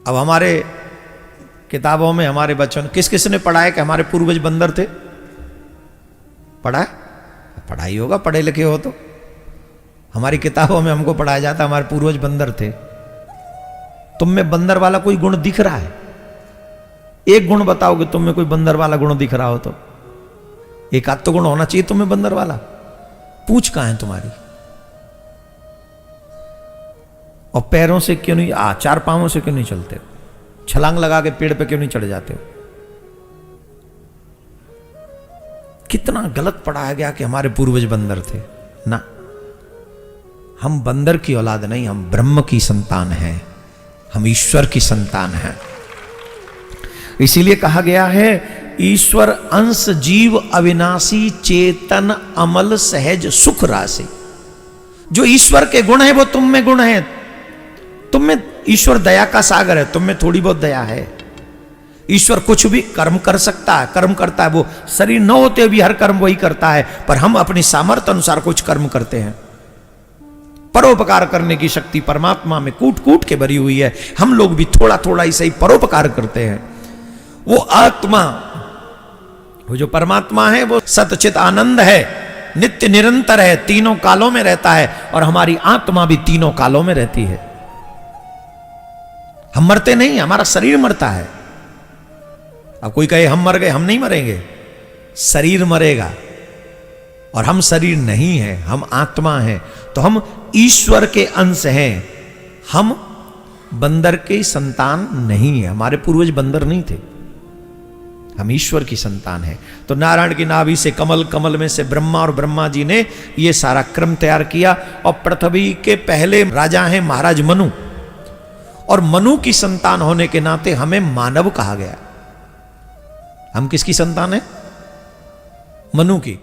अब हमारे किताबों में हमारे बच्चों ने किस किस ने पढ़ा है कि हमारे पूर्वज बंदर थे? पढ़ा है? पढ़ाई होगा, पढ़े लिखे हो तो। हमारी किताबों में हमको पढ़ाया जाता हमारे पूर्वज बंदर थे। तुम में बंदर वाला कोई गुण दिख रहा है? एक गुण बताओ कि तुम में कोई बंदर वाला गुण दिख रहा हो तो। एक आध तो गुण होना चाहिए तुम्हें बंदर वाला। पूंछ कहां है तुम्हारी? और पैरों से क्यों नहीं, चार पांवों से क्यों नहीं चलते हो? छलांग लगा के पेड़ पे क्यों नहीं चढ़ जाते हो? कितना गलत पढ़ाया गया कि हमारे पूर्वज बंदर थे। ना, हम बंदर की औलाद नहीं, हम ब्रह्म की संतान हैं, हम ईश्वर की संतान हैं। इसीलिए कहा गया है ईश्वर अंश जीव अविनाशी चेतन अमल सहज सुख राशि। जो ईश्वर के गुण है वो तुम में गुण है। तुम में ईश्वर दया का सागर है, तुम में थोड़ी बहुत दया है। ईश्वर कुछ भी कर्म कर सकता है, कर्म करता है, वो शरीर न होते भी हर कर्म वही करता है, पर हम अपनी सामर्थ्य अनुसार कुछ कर्म करते हैं। परोपकार करने की शक्ति परमात्मा में कूट कूट के भरी हुई है। हम लोग भी थोड़ा थोड़ा ही सही परोपकार करते हैं। वो आत्मा, वो जो परमात्मा है वो सतचित आनंद है, नित्य निरंतर है, तीनों कालों में रहता है, और हमारी आत्मा भी तीनों कालों में रहती है। हम मरते नहीं, हमारा शरीर मरता है। अब कोई कहे हम मर गए, हम नहीं मरेंगे, शरीर मरेगा, और हम शरीर नहीं है, हम आत्मा हैं। तो हम ईश्वर के अंश हैं, हम बंदर के संतान नहीं है। हमारे पूर्वज बंदर नहीं थे, हम ईश्वर की संतान हैं। तो नारायण की नाभि से कमल, कमल में से ब्रह्मा, और ब्रह्मा जी ने ये सारा क्रम तैयार किया। और पृथ्वी के पहले राजा हैं महाराज मनु, और मनु की संतान होने के नाते हमें मानव कहा गया। हम किसकी संतान है? मनु की।